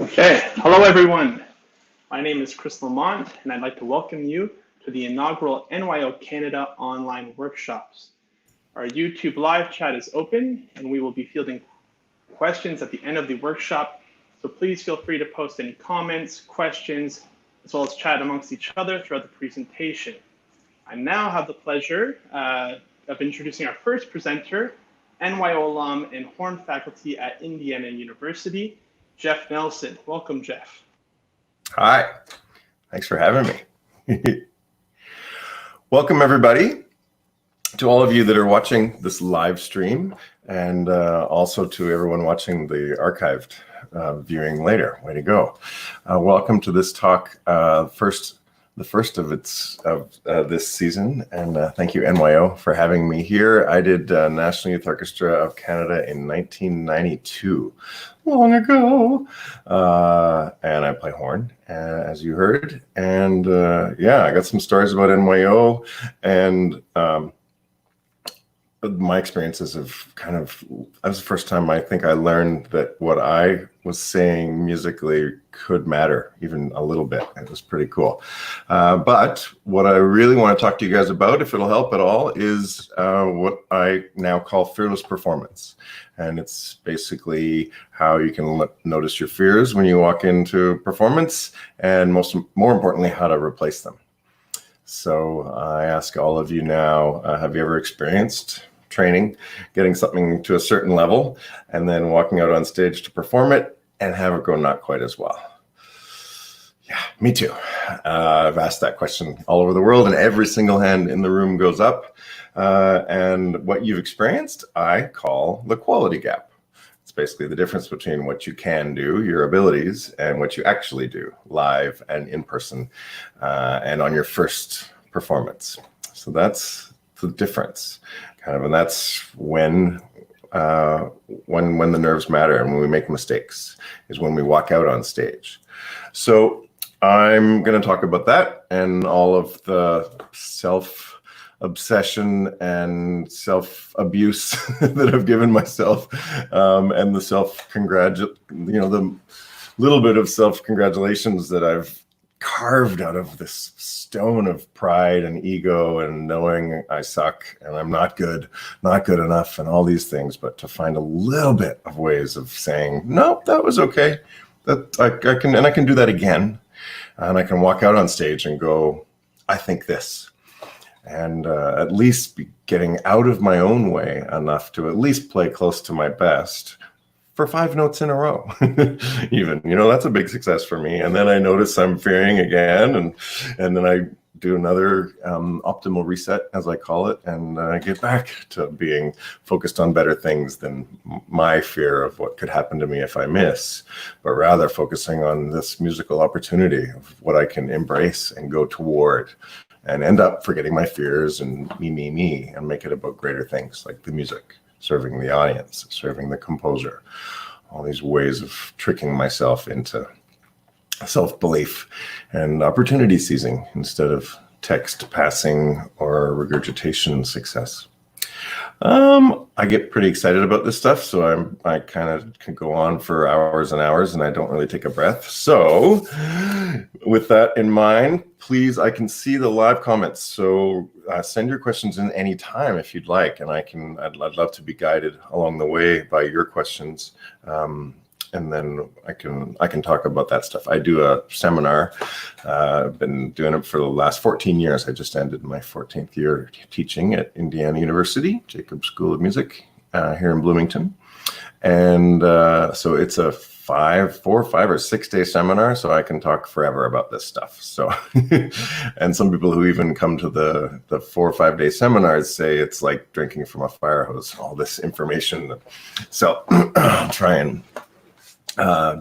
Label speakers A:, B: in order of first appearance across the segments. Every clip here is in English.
A: Okay, hello everyone. My name is Chris Lamont, and I'd like to welcome you to the inaugural NYO Canada online workshops. Our YouTube live chat is open, and we will be fielding questions at the end of the workshop. So please feel free to post any comments, questions, as well as chat amongst each other throughout the presentation. I now have the pleasure of introducing our first presenter, NYO alum and horn faculty at Indiana University, Jeff Nelsen. Welcome, Jeff.
B: Hi, thanks for having me. Welcome, everybody, to all of you that are watching this live stream, and also to everyone watching the archived viewing later. Way to go. Welcome to this talk, the first of this season, and thank you NYO for having me here. I did National Youth Orchestra of Canada in 1992, long ago, and I play horn, as you heard, and yeah, I got some stories about NYO, and my experiences of that was the first time I think I learned that what I was saying musically could matter even a little bit. It was pretty cool. But what I really want to talk to you guys about, if it'll help at all, is what I now call fearless performance. And it's basically how you can notice your fears when you walk into performance, and more importantly, how to replace them. So I ask all of you now, have you ever experienced training, getting something to a certain level, and then walking out on stage to perform it and have it go not quite as well? Yeah, me too. I've asked that question all over the world, and every single hand in the room goes up. And what you've experienced, I call the quality gap. It's basically the difference between what you can do, your abilities, and what you actually do live and in person and on your first performance. So that's the difference, and that's when the nerves matter and when we make mistakes, is when we walk out on stage. So I'm going to talk about that and all of the self-obsession and self-abuse that I've given myself, and the the little bit of self-congratulations that I've carved out of this stone of pride and ego and knowing I suck and I'm not good enough and all these things, but to find a little bit of ways of saying, nope, that was okay. That I can do that again. And I can walk out on stage and go, I think this. And at least be getting out of my own way enough to at least play close to my best for 5 notes in a row. Even, that's a big success for me. And then I notice I'm fearing again, and then I do another optimal reset, as I call it, and I get back to being focused on better things than my fear of what could happen to me if I miss, but rather focusing on this musical opportunity of what I can embrace and go toward, and end up forgetting my fears and me, and make it about greater things like the music, serving the audience, serving the composer, all these ways of tricking myself into self-belief and opportunity seizing instead of text passing or regurgitation success. I get pretty excited about this stuff, so I kind of can go on for hours and hours, and I don't really take a breath. So with that in mind, please, I can see the live comments, so send your questions in any time if you'd like, and I'd love to be guided along the way by your questions. And then I can talk about that stuff. I do a seminar. I've been doing it for the last 14 years. I just ended my 14th year teaching at Indiana University, Jacobs School of Music here in Bloomington. And so it's a 4, 5, or 6 day seminar, so I can talk forever about this stuff. So, and some people who even come to the 4 or 5 day seminars say it's like drinking from a fire hose, all this information. So I'll try and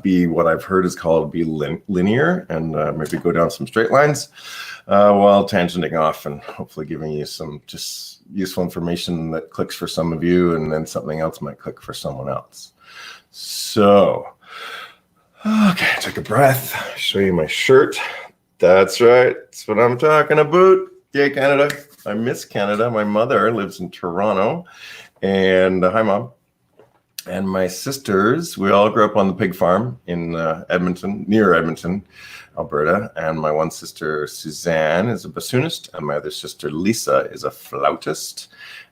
B: be what I've heard is called be linear, and maybe go down some straight lines while tangenting off and hopefully giving you some just useful information that clicks for some of you, and then something else might click for someone else. So, okay, take a breath, show you my shirt. That's right, that's what I'm talking about. Yay, Canada. I miss Canada. My mother lives in Toronto, and hi, Mom. And my sisters, we all grew up on the pig farm in Edmonton, near Edmonton, Alberta. And my one sister, Suzanne, is a bassoonist, and my other sister, Lisa, is a flautist.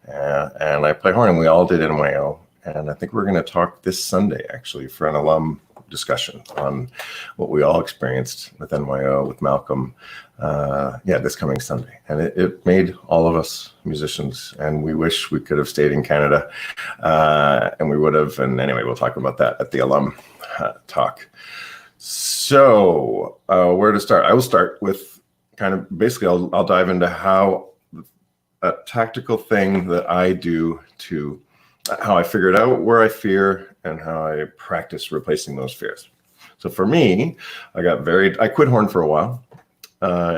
B: And I play horn, and we all did NYO. And I think we're going to talk this Sunday, actually, for an alum discussion on what we all experienced with NYO, with Malcolm, this coming Sunday. And it made all of us musicians, and we wish we could have stayed in Canada, and we would have. And anyway, we'll talk about that at the alum talk. So where to start? I will start with kind of basically I'll dive into how a tactical thing that I do to how I figured out where I fear and how I practice replacing those fears. So for me, I quit horn for a while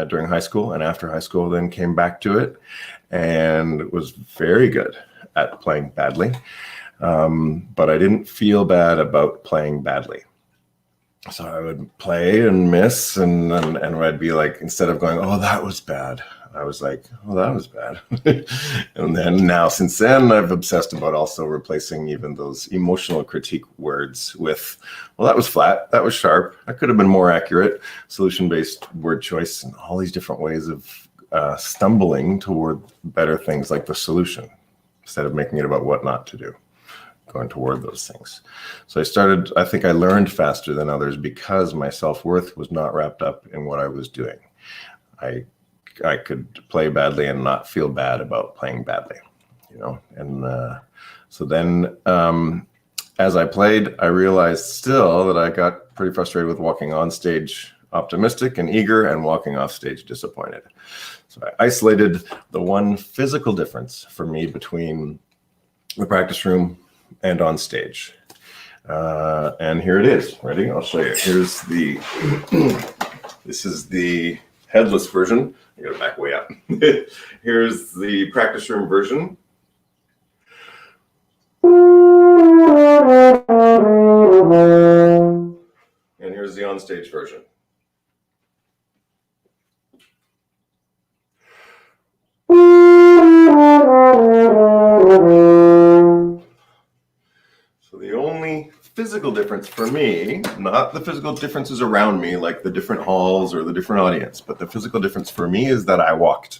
B: during high school, and after high school then came back to it and was very good at playing badly. But I didn't feel bad about playing badly. So I would play and miss, and I'd be like, instead of going, oh, that was bad, I was like, oh, that was bad. And then now, since then, I've obsessed about also replacing even those emotional critique words with, well, that was flat, that was sharp, that could have been more accurate, solution-based word choice, and all these different ways of stumbling toward better things like the solution, instead of making it about what not to do, going toward those things. So I think I learned faster than others because my self-worth was not wrapped up in what I was doing. I could play badly and not feel bad about playing badly, and so then as I played, I realized still that I got pretty frustrated with walking on stage optimistic and eager and walking off stage disappointed. So I isolated the one physical difference for me between the practice room and on stage. And here it is. Ready? I'll show you. This is the headless version. I gotta back way up. Here's the practice room version. And here's the on-stage version. So the only physical difference for me, not the physical differences around me, like the different halls or the different audience, but the physical difference for me is that I walked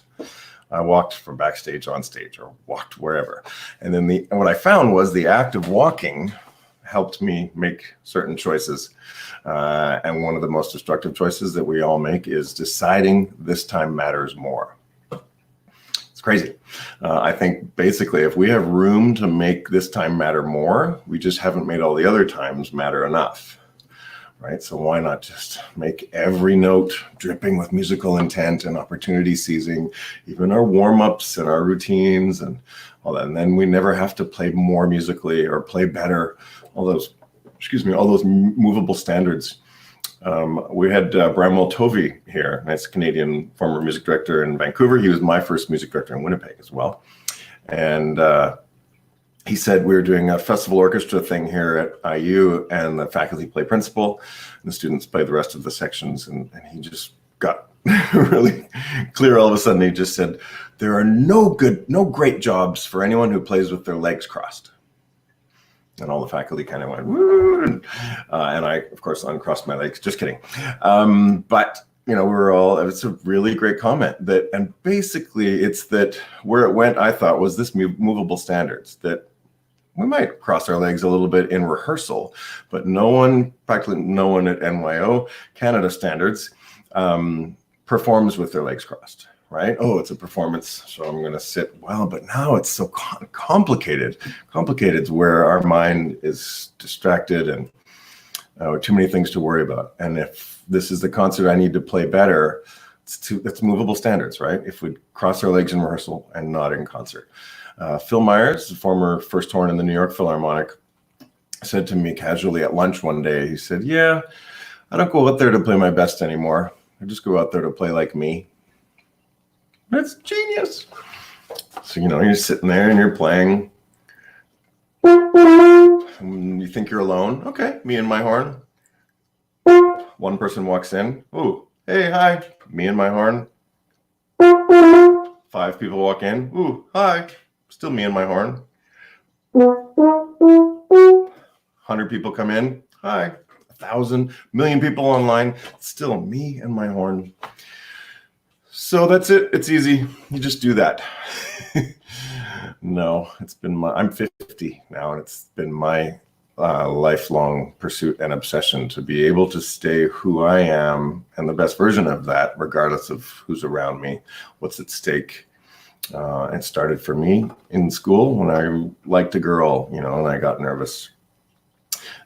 B: from backstage on stage, or walked wherever. And then what I found was the act of walking helped me make certain choices. And one of the most destructive choices that we all make is deciding this time matters more. Crazy. I think basically if we have room to make this time matter more, we just haven't made all the other times matter enough, right? So why not just make every note dripping with musical intent and opportunity seizing, even our warm-ups and our routines and all that. And then we never have to play more musically or play better, all those movable standards. We had Bramwell Tovey here, nice Canadian former music director in Vancouver. He was my first music director in Winnipeg as well. And he said we were doing a festival orchestra thing here at IU, and the faculty play principal, and the students play the rest of the sections. And he just got really clear all of a sudden. He just said, there are no great jobs for anyone who plays with their legs crossed. And all the faculty kind of went, woo! And I, of course, uncrossed my legs. Just kidding. But, it's a really great comment. And basically, it's that where it went, I thought, was this movable standards, that we might cross our legs a little bit in rehearsal, but practically no one at NYO Canada standards performs with their legs crossed. Right? Oh, it's a performance, so I'm going to sit well. But now it's so complicated where our mind is distracted and too many things to worry about. And if this is the concert I need to play better, it's movable standards, right? If we cross our legs in rehearsal and not in concert. Phil Myers, the former first horn in the New York Philharmonic, said to me casually at lunch one day, he said, yeah, I don't go out there to play my best anymore. I just go out there to play like me. That's genius. So, you're sitting there and you're playing. And you think you're alone. Okay, me and my horn. One person walks in. Ooh, hey, hi. Me and my horn. 5 people walk in. Ooh, hi. Still me and my horn. 100 people come in. Hi. 1,000, million people online. It's still me and my horn. So that's it. It's easy. You just do that. No, I'm 50 now, and it's been my lifelong pursuit and obsession to be able to stay who I am and the best version of that, regardless of who's around me, what's at stake. It started for me in school when I liked a girl, and I got nervous.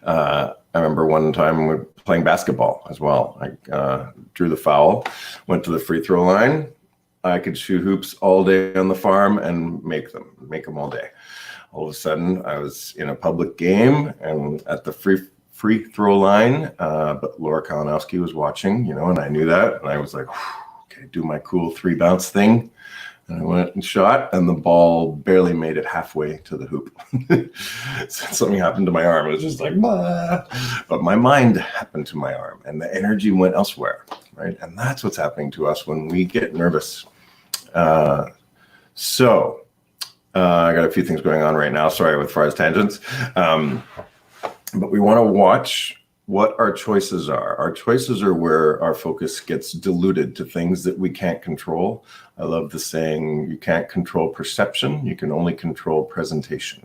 B: I remember one time we were playing basketball as well. I drew the foul, went to the free throw line. I could shoot hoops all day on the farm and make them all day. All of a sudden, I was in a public game and at the free throw line, but Laura Kalinowski was watching, and I knew that. And I was like, okay, do my cool 3-bounce thing. And I went and shot, and the ball barely made it halfway to the hoop. Something happened to my arm. It was just like, bah. But my mind happened to my arm, and the energy went elsewhere, right? And that's what's happening to us when we get nervous. I got a few things going on right now. Sorry, with far as tangents. But we want to watch what our choices are. Our choices are where our focus gets diluted to things that we can't control. I love the saying, you can't control perception, you can only control presentation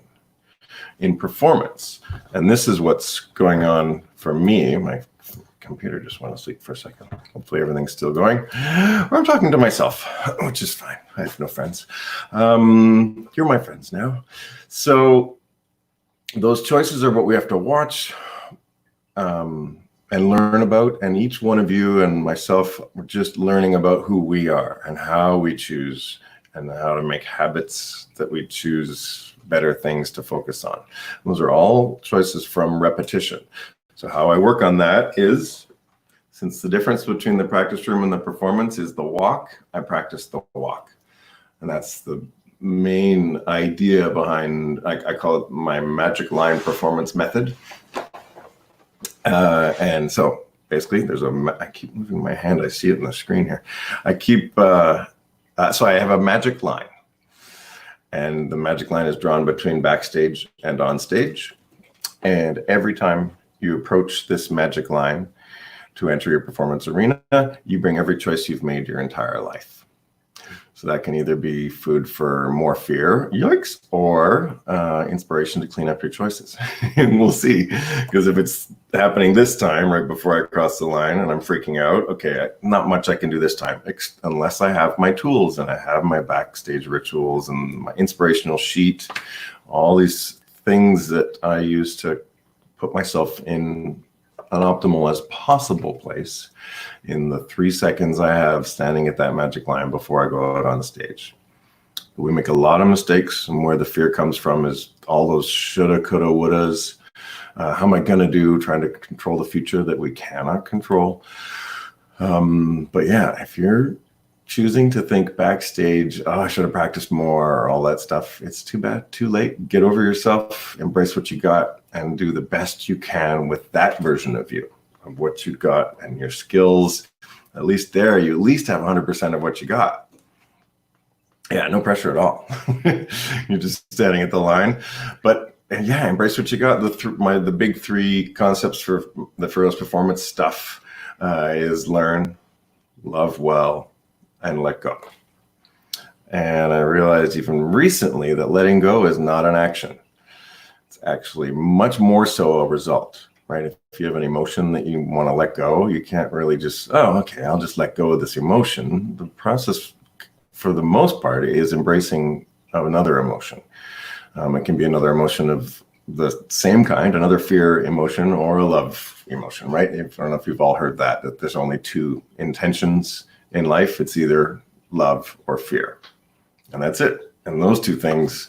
B: in performance. And this is what's going on for me. My computer just went to sleep for a second. Hopefully everything's still going. Or I'm talking to myself, which is fine. I have no friends. You're my friends now. So those choices are what we have to watch and learn about. And each one of you and myself, we're just learning about who we are and how we choose and how to make habits that we choose better things to focus on. Those are all choices from repetition. So how I work on that is, since the difference between the practice room and the performance is the walk, I practice the walk. And that's the main idea behind, I call it my magic line performance method. And so basically I keep moving my hand. I see it on the screen here. So I have a magic line, and the magic line is drawn between backstage and on stage. And every time you approach this magic line to enter your performance arena, you bring every choice you've made your entire life. So that can either be food for more fear, yikes, or inspiration to clean up your choices. And we'll see, because if it's happening this time, right before I cross the line and I'm freaking out, okay, not much I can do this time, unless I have my tools and I have my backstage rituals and my inspirational sheet, all these things that I use to put myself in an optimal as possible place in the 3 seconds I have standing at that magic line before I go out on the stage. We make a lot of mistakes, and where the fear comes from is all those shoulda, coulda, wouldas. How am I going to do, trying to control the future that we cannot control? But yeah, if you're choosing to think backstage, oh, I should have practiced more, or all that stuff, it's too bad, too late. Get over yourself, embrace what you got, and do the best you can with that version of you, of what you got and your skills. At least there, you at least have 100% of what you got. Yeah, no pressure at all. You're just standing at the line. But yeah, embrace what you got. The big 3 concepts for the Fearless Performance stuff is learn, love well, and let go. And I realized even recently that letting go is not an action. It's actually much more so a result, right? If you have an emotion that you want to let go, you can't really just, oh, okay, I'll just let go of this emotion. The process, for the most part, is embracing of another emotion. It can be another emotion of the same kind, another fear emotion or a love emotion, right? I don't know if you've all heard that there's only 2 intentions in life. It's either love or fear. And that's it. And those 2 things,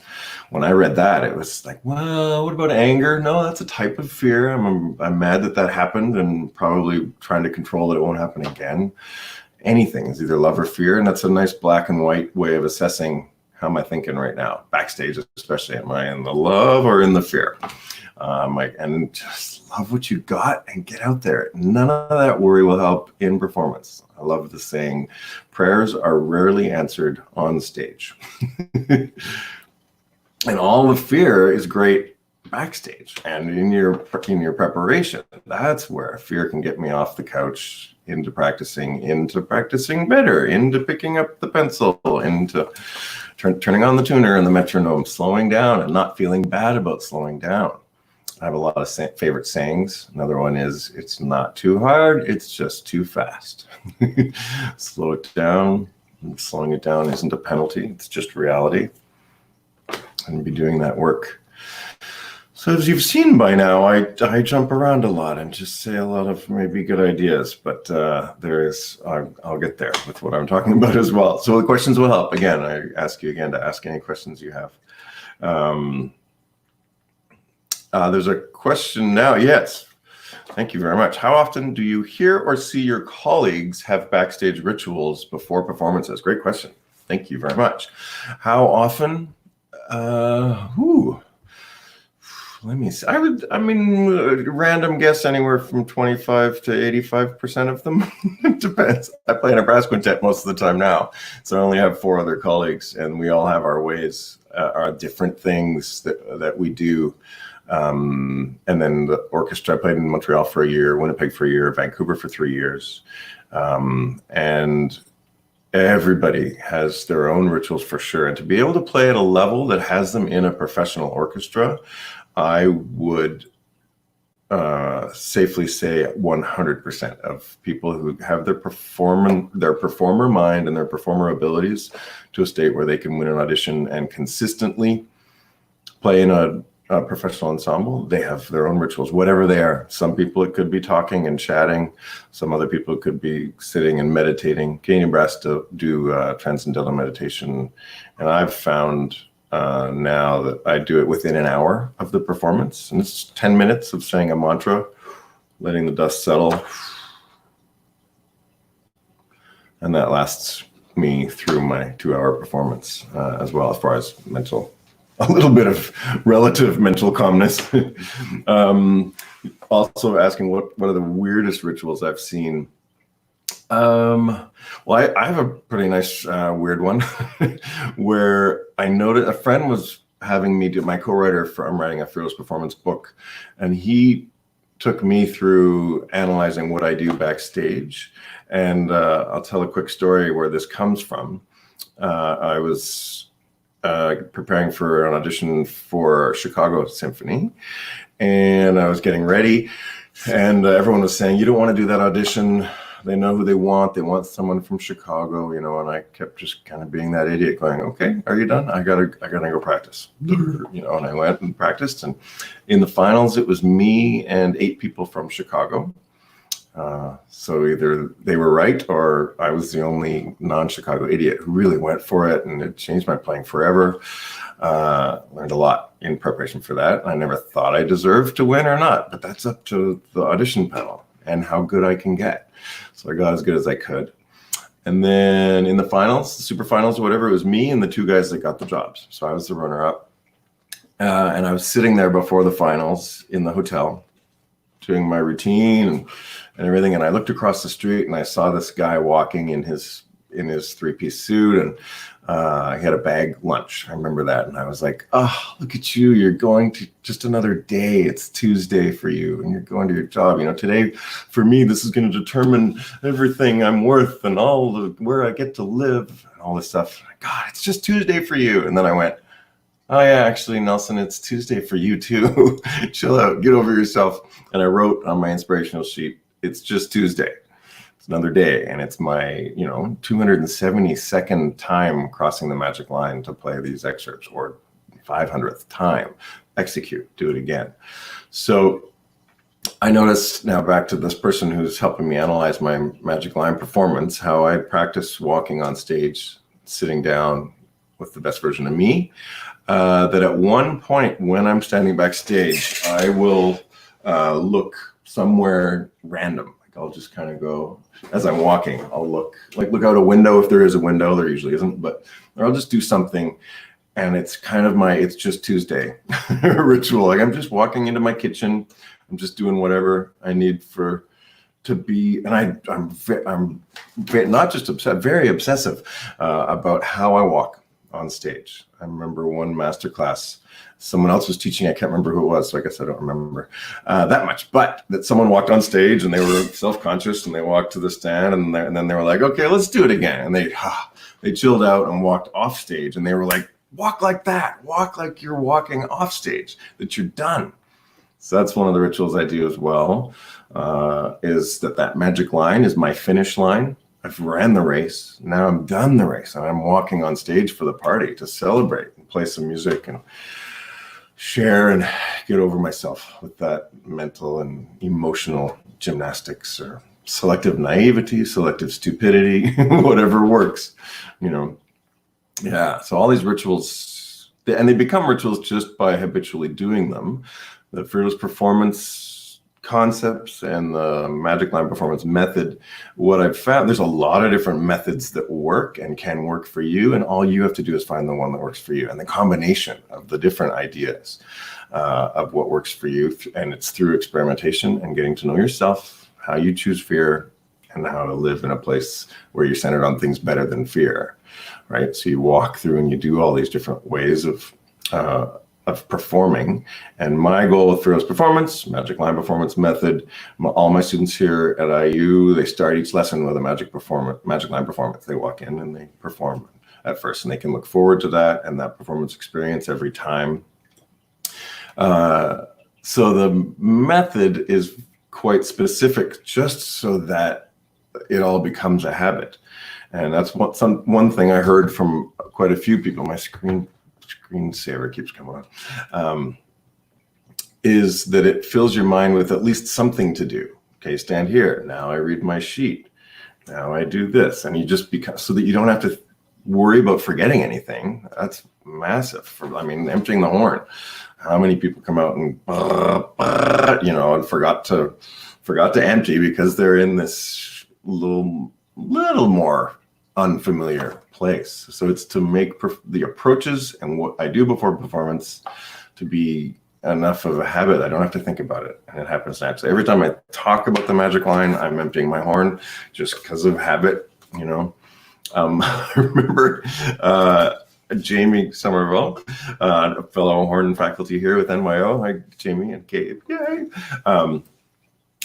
B: when I read that, it was like, well, what about anger? No, that's a type of fear. I'm mad that happened and probably trying to control that it won't happen again. Anything is either love or fear. And that's a nice black and white way of assessing how am I thinking right now? Backstage, especially, am I in the love or in the fear? And just love what you got and get out there. None of that worry will help in performance. I love the saying, prayers are rarely answered on stage. And all the fear is great backstage and in your preparation. That's where fear can get me off the couch into practicing better, into picking up the pencil, into turning on the tuner and the metronome, slowing down and not feeling bad about slowing down. I have a lot of favorite sayings. Another one is, it's not too hard, it's just too fast. Slow it down. Slowing it down isn't a penalty, it's just reality. And be doing that work. So as you've seen by now, I jump around a lot and just say a lot of maybe good ideas, but I'll get there with what I'm talking about as well. So the questions will help. Again, I ask you again to ask any questions you have. There's a question now. Yes. Thank you very much. How often do you hear or see your colleagues have backstage rituals before performances? Great question. Thank you very much. How often? Let me see. Random guess, anywhere from 25 to 85% of them. It depends. I play in a brass quintet most of the time now, so I only have 4 other colleagues, and we all have our ways, our different things that we do. And then the orchestra, I played in Montreal for a year, Winnipeg for a year, Vancouver for 3 years. And everybody has their own rituals for sure. And to be able to play at a level that has them in a professional orchestra, I would safely say 100% of people who have their performer mind and their performer abilities to a state where they can win an audition and consistently play in a professional ensemble, they have their own rituals, whatever they are. Some people, it could be talking and chatting. Some other people, it could be sitting and meditating. Canadian Brass do transcendental meditation. And I've found now that I do it within an hour of the performance. And it's 10 minutes of saying a mantra, letting the dust settle. And that lasts me through my 2-hour performance as well, as far as a little bit of relative mental calmness. Also asking what are the weirdest rituals I've seen. Well, I have a pretty nice weird one where I noticed a friend was having me do, my co-writer I'm writing a Fearless Performance book, and he took me through analyzing what I do backstage. And I'll tell a quick story where this comes from. I was preparing for an audition for Chicago Symphony, and I was getting ready, and everyone was saying, you don't want to do that audition. They know who they want. They want someone from Chicago, and I kept just kind of being that idiot going, okay, are you done? I gotta go practice, and I went and practiced. And in the finals, it was me and 8 people from Chicago. So either they were right or I was the only non-Chicago idiot who really went for it, and it changed my playing forever. Learned a lot in preparation for that. I never thought I deserved to win or not, but that's up to the audition panel and how good I can get. So I got as good as I could. And then in the finals, the super finals or whatever, it was me and the 2 guys that got the jobs. So I was the runner-up. And I was sitting there before the finals in the hotel doing my routine and everything. And I looked across the street and I saw this guy walking in his 3-piece suit, and he had a bag lunch. I remember that. And I was like, oh, look at you. You're going to just another day. It's Tuesday for you, and you're going to your job. Today for me, this is going to determine everything I'm worth and where I get to live and all this stuff. God, it's just Tuesday for you. And then I went, oh yeah, actually, Nelson, it's Tuesday for you too. Chill out, get over yourself. And I wrote on my inspirational sheet, it's just Tuesday. It's another day. And it's my, 272nd time crossing the magic line to play these excerpts, or 500th time. Execute, do it again. So I noticed, now back to this person who's helping me analyze my magic line performance, how I practice walking on stage, sitting down with the best version of me. That at one point when I'm standing backstage, I will look somewhere random. Like I'll just kind of go, as I'm walking, I'll look out a window if there is a window. There usually isn't, but or I'll just do something. And it's kind of it's just Tuesday ritual. Like I'm just walking into my kitchen. I'm just doing whatever I need to be. And I'm not just upset, very obsessive about how I walk. on stage. I remember one masterclass, someone else was teaching. I can't remember who it was, so I guess I don't remember that much. But that someone walked on stage and they were self-conscious and they walked to the stand and then they were like, okay, let's do it again. And they chilled out and walked off stage and they were like, walk like that. Walk like you're walking off stage, that you're done. So that's one of the rituals I do as well, is that magic line is my finish line. I've ran the race. Now I'm done the race and I'm walking on stage for the party to celebrate and play some music and share and get over myself with that mental and emotional gymnastics or selective naivety, selective stupidity, whatever works, Yeah, so all these rituals, and they become rituals just by habitually doing them. The fearless performance concepts and the magic line performance method, what I've found, there's a lot of different methods that work and can work for you, and all you have to do is find the one that works for you, and the combination of the different ideas of what works for you. And it's through experimentation and getting to know yourself, how you choose fear, and how to live in a place where you're centered on things better than fear, right? So you walk through and you do all these different ways of performing. And my goal with Fearless Performance, Magic Line Performance Method, all my students here at IU, they start each lesson with a Magic Line Performance. They walk in and they perform at first, and they can look forward to that and that performance experience every time. So the method is quite specific, just so that it all becomes a habit. And that's one thing I heard from quite a few people. My screensaver keeps coming on, is that it fills your mind with at least something to do. Okay, stand here. Now I read my sheet. Now I do this. And you just become, so that you don't have to worry about forgetting anything. That's massive. Emptying the horn. How many people come out and, and forgot to empty because they're in this little more unfamiliar place. So it's to make the approaches and what I do before performance to be enough of a habit. I don't have to think about it, and it happens naturally. Every time I talk about the magic line, I'm emptying my horn just because of habit. I remember Jamie Somerville, a fellow horn faculty here with NYO. Hi, Jamie and Kate. Yay!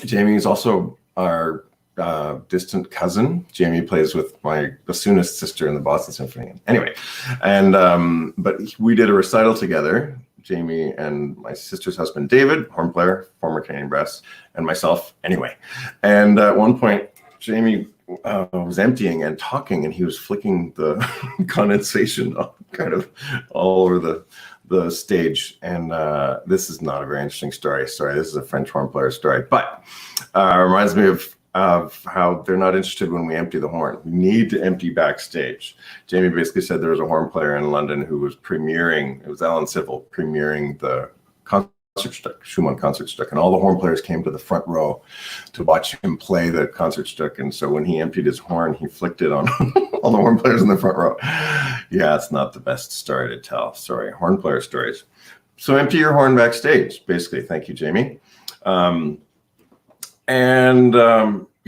B: Jamie is also our distant cousin. Jamie plays with my bassoonist sister in the Boston Symphony. Anyway, but we did a recital together, Jamie and my sister's husband, David, horn player, former Canadian brass, and myself anyway. And at one point, Jamie was emptying and talking, and he was flicking the condensation kind of all over the stage. And this is not a very interesting story. Sorry, this is a French horn player story, but reminds me of how they're not interested when we empty the horn. We need to empty backstage. Jamie basically said there was a horn player in London who was premiering, it was Alan Civil, premiering the Schumann Concertstück, and all the horn players came to the front row to watch him play the Concertstück. And so when he emptied his horn, he flicked it on all the horn players in the front row. Yeah, it's not the best story to tell. Sorry, horn player stories. So empty your horn backstage, basically. Thank you, Jamie.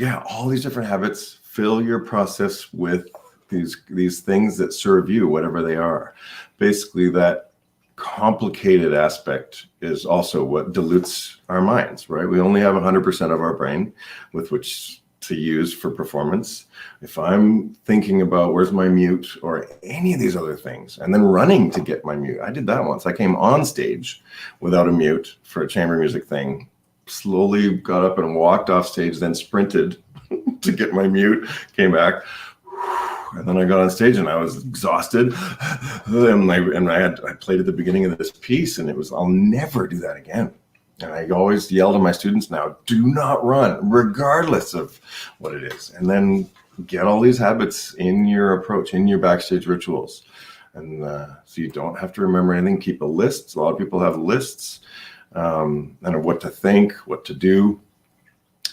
B: Yeah, all these different habits, fill your process with these things that serve you, whatever they are. Basically, that complicated aspect is also what dilutes our minds, right? We only have 100% of our brain with which to use for performance. If I'm thinking about where's my mute or any of these other things, and then running to get my mute. I did that once. I came on stage without a mute for a chamber music thing, slowly got up and walked off stage, then sprinted to get my mute, came back, and then I got on stage and I was exhausted. And I played at the beginning of this piece, and it was, I'll never do that again. And I always yell to my students now, do not run, regardless of what it is. And then get all these habits in your approach, in your backstage rituals. And so you don't have to remember anything. Keep a list. A lot of people have lists, and what to think, what to do.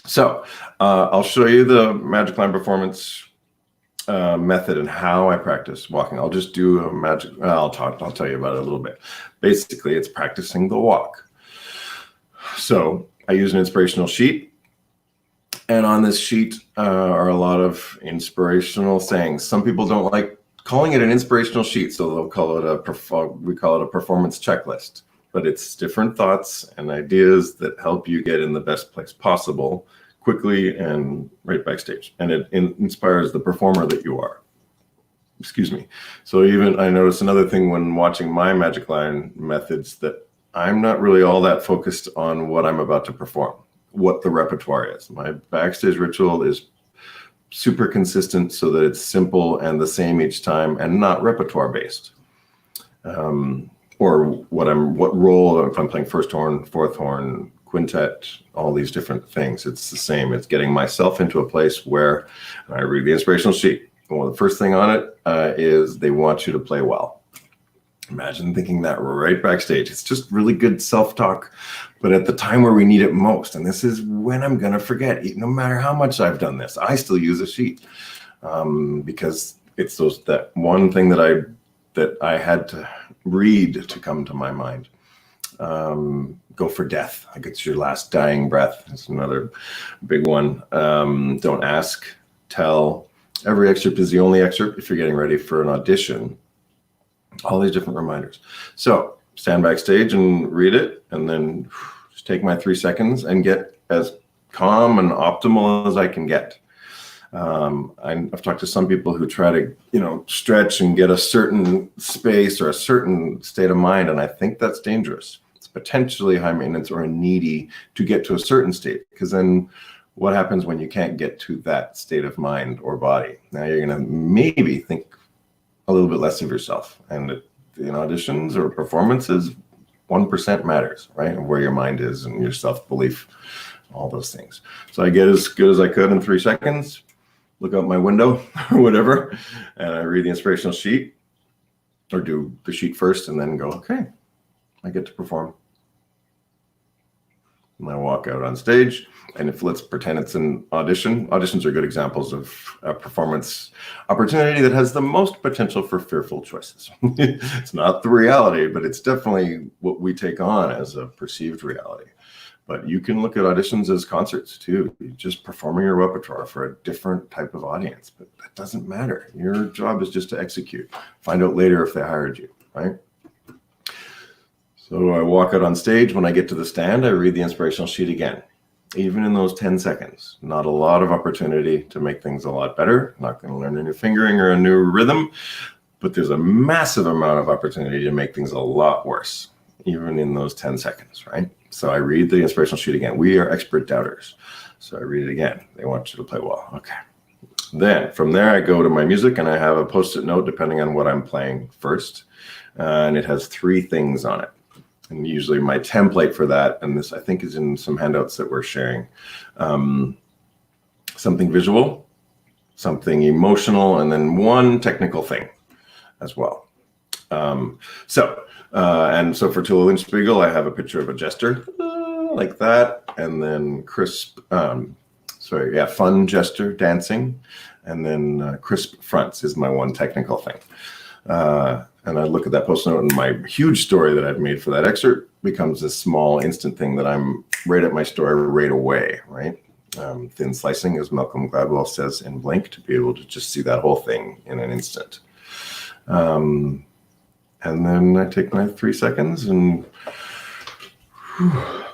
B: So I'll show you the Magic Line Performance method and how I practice walking. I'll just do a magic, I'll tell you about it a little bit. Basically, it's practicing the walk. So I use an inspirational sheet, and on this sheet are a lot of inspirational sayings. Some people don't like calling it an inspirational sheet. So they'll call it we call it a performance checklist, but it's different thoughts and ideas that help you get in the best place possible quickly and right backstage. And it inspires the performer that you are. Excuse me. So even I noticed another thing when watching my Magic Line methods, that I'm not really all that focused on what I'm about to perform, what the repertoire is. My backstage ritual is super consistent so that it's simple and the same each time and not repertoire based. Or what role, if I'm playing first horn, fourth horn, quintet, all these different things. It's the same. It's getting myself into a place where I read the inspirational sheet. Well, the first thing on it is they want you to play well. Imagine thinking that right backstage. It's just really good self-talk, but at the time where we need it most, and this is when I'm going to forget, no matter how much I've done this, I still use a sheet because it's that one thing that I had to read to come to my mind. Go for death. Like it's your last dying breath. It's another big one. Don't ask, tell. Every excerpt is the only excerpt if you're getting ready for an audition. All these different reminders. So stand backstage and read it, and then just take my 3 seconds and get as calm and optimal as I can get. I've talked to some people who try to, stretch and get a certain space or a certain state of mind, and I think that's dangerous. It's potentially high maintenance or needy to get to a certain state, because then what happens when you can't get to that state of mind or body? Now you're going to maybe think a little bit less of yourself. And in auditions or performances, 1% matters, right? Where your mind is and your self-belief, all those things. So I get as good as I could in 3 seconds, look out my window or whatever, and I read the inspirational sheet or do the sheet first and then go, okay, I get to perform. And I walk out on stage, and let's pretend it's an audition. Auditions are good examples of a performance opportunity that has the most potential for fearful choices. It's not the reality, but it's definitely what we take on as a perceived reality. But you can look at auditions as concerts too. You're just performing your repertoire for a different type of audience, but that doesn't matter. Your job is just to execute. Find out later if they hired you, right? So I walk out on stage. When I get to the stand, I read the inspirational sheet again. Even in those 10 seconds, not a lot of opportunity to make things a lot better. Not going to learn a new fingering or a new rhythm, but there's a massive amount of opportunity to make things a lot worse, even in those 10 seconds, right? So I read the inspirational sheet again. We are expert doubters. So I read it again. They want you to play well. Okay. Then from there, I go to my music and I have a Post-it note depending on what I'm playing first. And it has 3 things on it. And usually my template for that, and this I think is in some handouts that we're sharing, something visual, something emotional, and then one technical thing as well. So for Tula Lynchspiegel, I have a picture of a jester like that, and then fun jester dancing, and then crisp fronts is my one technical thing. And I look at that Post-it note, and my huge story that I've made for that excerpt becomes this small instant thing that I'm right at my story right away, right? Thin slicing, as Malcolm Gladwell says in Blink, to be able to just see that whole thing in an instant. And then I take my 3 seconds and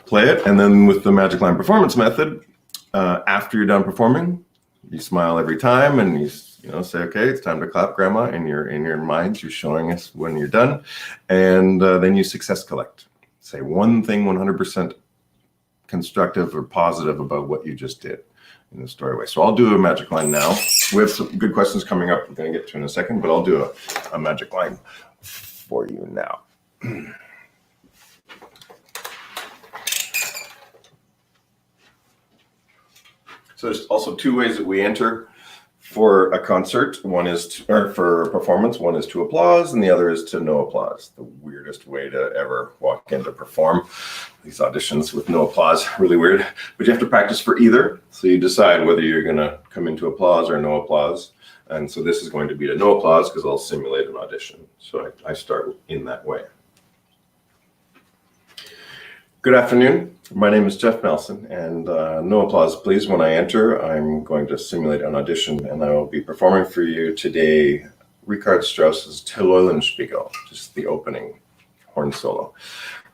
B: play it. And then with the Magic Line performance method, after you're done performing, you smile every time and you say, okay, it's time to clap, Grandma. In your minds, you're showing us when you're done. And then you success collect. Say one thing 100% constructive or positive about what you just did in the story way. So I'll do a Magic Line now. We have some good questions coming up we're going to get to in a second, but I'll do a Magic Line for you now. So there's also 2 ways that we enter for a concert. One is for a performance. One is to applause, and the other is to no applause. The weirdest way to ever walk in to perform. These auditions with no applause, really weird. But you have to practice for either. So you decide whether you're going to come into applause or no applause. And so this is going to be to no applause because I'll simulate an audition. So I start in that way. Good afternoon. My name is Jeff Nelsen, and no applause, please. When I enter, I'm going to simulate an audition, and I will be performing for you today Richard Strauss's Till Eulenspiegel, just the opening horn solo.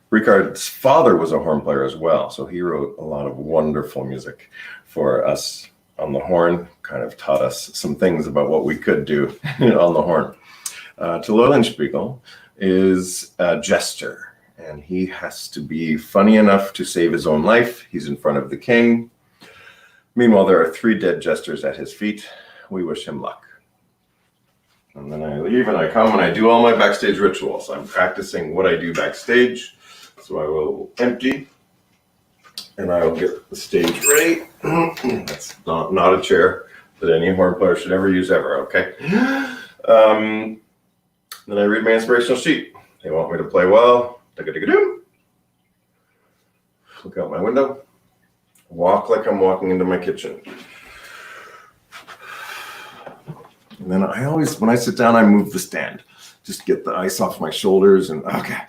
B: Richard's father was a horn player as well, so he wrote a lot of wonderful music for us on the horn, kind of taught us some things about what we could do on the horn. Till Eulenspiegel is a jester, and he has to be funny enough to save his own life. He's in front of the king. Meanwhile, there are 3 dead jesters at his feet. We wish him luck. And then I leave and I come and I do all my backstage rituals. I'm practicing what I do backstage. So I will empty and I'll get the stage ready. That's not a chair that any horn player should ever use ever, okay? Then I read my inspirational sheet. They want me to play well. Look out my window. Walk like I'm walking into my kitchen. And then I always, when I sit down, I move the stand. Just get the ice off my shoulders and okay.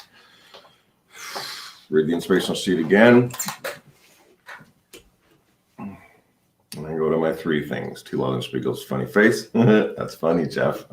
B: Read the inspirational sheet again. And I go to my 3 things. Till Eulenspiegel's funny face. That's funny, Jeff.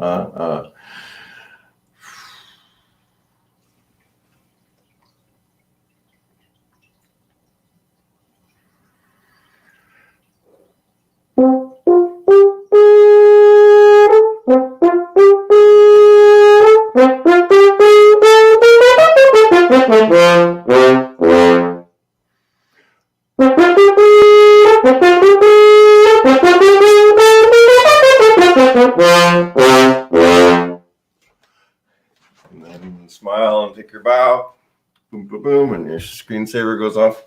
B: And then smile and take your bow. Boom, boom, boom, and your screensaver goes off.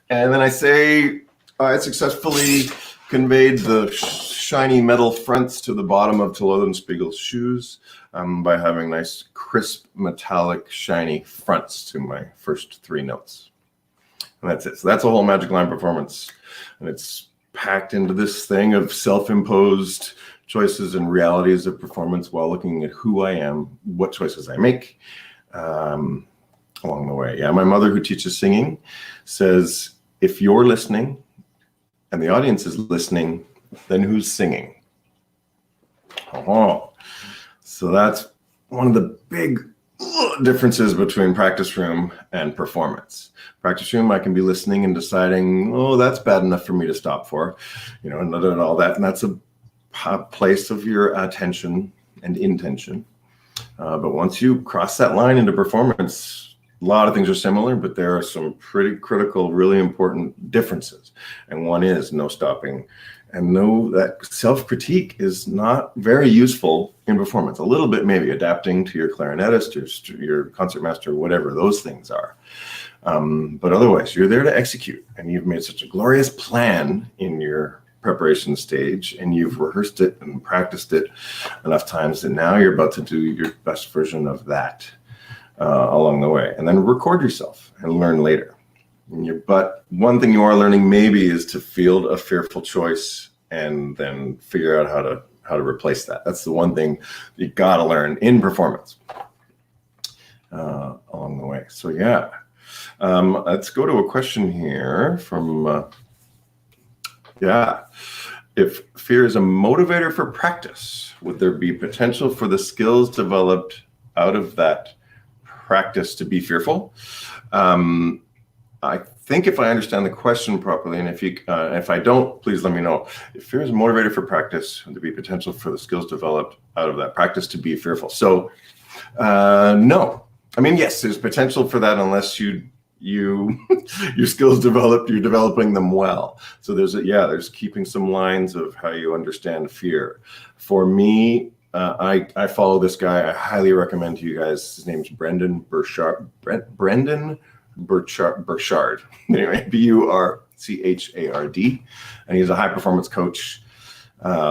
B: And then I say, I successfully conveyed the shiny metal fronts to the bottom of Till Eulenspiegel's shoes by having nice, crisp, metallic, shiny fronts to my first 3 notes. And that's it. So that's a whole Magic Line performance. And it's packed into this thing of self-imposed choices and realities of performance while looking at who I am, what choices I make along the way. Yeah, my mother, who teaches singing, says, if you're listening and the audience is listening, then who's singing? Oh, so that's one of the big differences between practice room and performance. Practice room, I can be listening and deciding, oh, that's bad enough for me to stop for, and all that. And that's a place of your attention and intention. But once you cross that line into performance, a lot of things are similar, but there are some pretty critical, really important differences. And one is no stopping. And know that self-critique is not very useful in performance. A little bit maybe adapting to your clarinetist or your concertmaster, whatever those things are. But otherwise, you're there to execute. And you've made such a glorious plan in your preparation stage, and you've rehearsed it and practiced it enough times that now you're about to do your best version of that along the way. And then record yourself and learn later. But one thing you are learning maybe is to field a fearful choice and then figure out how to replace that. That's the one thing you got to learn in performance along the way. So yeah, let's go to a question here from if fear is a motivator for practice, would there be potential for the skills developed out of that practice to be fearful? I think if I understand the question properly, and if I don't, please let me know. If fear is a motivator for practice, would there be potential for the skills developed out of that practice to be fearful? So, no. I mean, yes, there's potential for that unless your skills developed, you're developing them well. So there's keeping some lines of how you understand fear. For me, I follow this guy. I highly recommend to you guys. His name's Brendan Burchard. Burchard. Anyway, Burchard, and he's a high performance coach,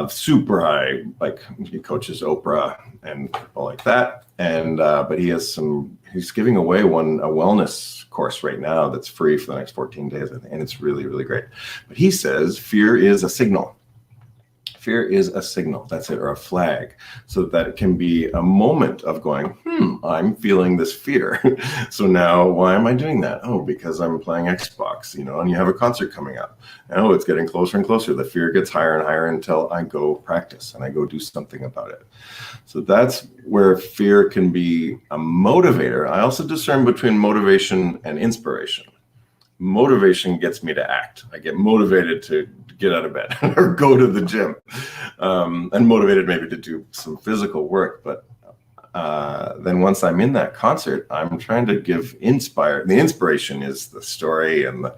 B: super high, like he coaches Oprah and people like that. And but he's giving away a wellness course right now that's free for the next 14 days, I think, and it's really, really great. But he says fear is a signal. Fear is a signal, that's it, or a flag, so that it can be a moment of going, I'm feeling this fear. So now why am I doing that? Oh, because I'm playing Xbox, and you have a concert coming up. Oh, it's getting closer and closer. The fear gets higher and higher until I go practice and I go do something about it. So that's where fear can be a motivator. I also discern between motivation and inspiration. Motivation gets me to act. I get motivated to get out of bed or go to the gym, and motivated maybe to do some physical work. But then once I'm in that concert, I'm trying to give the inspiration is the story and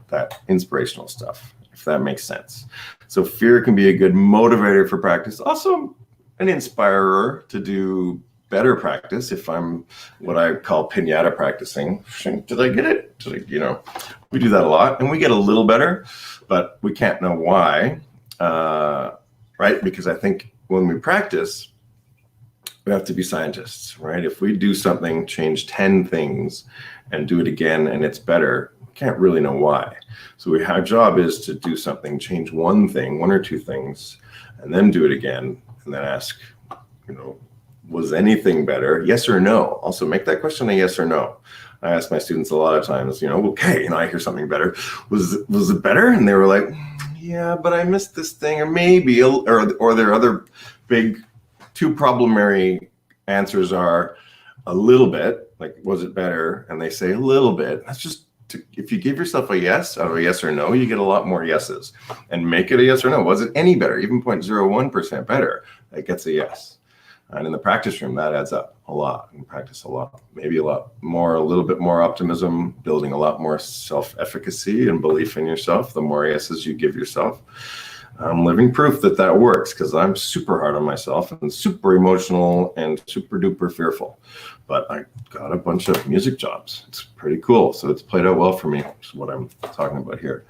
B: that inspirational stuff, if that makes sense. So fear can be a good motivator for practice. Also an inspirer to do better practice if I'm what I call piñata practicing. Did I get it? We do that a lot and we get a little better, but we can't know why, right? Because I think when we practice, we have to be scientists, right? If we do something, change 10 things and do it again and it's better, we can't really know why. So our job is to do something, change one thing, one or two things, and then do it again and then ask, was anything better? Yes or no? Also make that question a yes or no. I ask my students a lot of times, okay, I hear something better. Was it better? And they were like, yeah, but I missed this thing, or maybe, or their other big two problemary answers are a little bit, like, was it better? And they say a little bit. That's just, if you give yourself a yes out of a yes or no, you get a lot more yeses. And make it a yes or no. Was it any better? Even 0.01% better, that gets a yes. And in the practice room, that adds up a lot. And practice a lot, maybe a little bit more optimism, building a lot more self-efficacy and belief in yourself. The more yeses you give yourself, I'm living proof that works, because I'm super hard on myself and super emotional and super duper fearful. But I got a bunch of music jobs. It's pretty cool. So it's played out well for me, which is what I'm talking about here.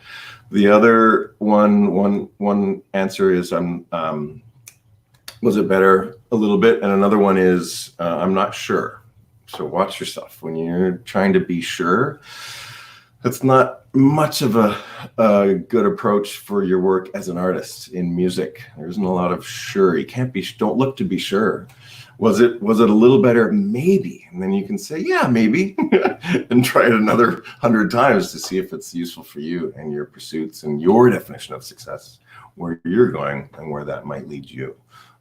B: The other one answer is was it better? A little bit. And another one is I'm not sure. So watch yourself when you're trying to be sure. That's not much of a good approach for your work as an artist in music. There isn't a lot of sure. You can't be. Don't look to be sure. Was it a little better? Maybe. And then you can say, yeah, maybe, and try it another 100 times to see if it's useful for you and your pursuits and your definition of success, where you're going and where that might lead you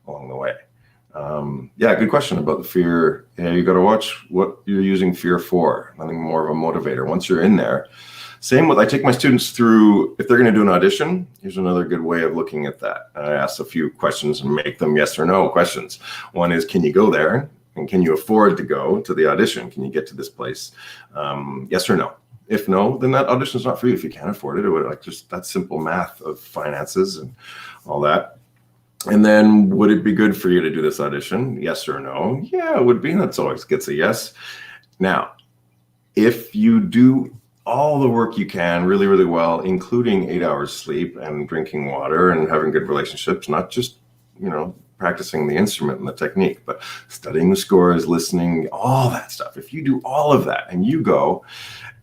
B: along the way. Yeah, good question about the fear. Yeah, you got to watch what you're using fear for. Nothing more of a motivator. Once you're in there, same with, I take my students through, if they're going to do an audition, here's another good way of looking at that. I ask a few questions and make them yes or no questions. One is, can you go there? And can you afford to go to the audition? Can you get to this place? Yes or no? If no, then that audition is not for you. If you can't afford it, or like just that simple math of finances and all that. And then, would it be good for you to do this audition? Yes or no? Yeah, it would be. That's always gets a yes. Now, if you do all the work you can really, really well, including 8 hours sleep and drinking water and having good relationships, not just, practicing the instrument and the technique, but studying the scores, listening, all that stuff. If you do all of that and you go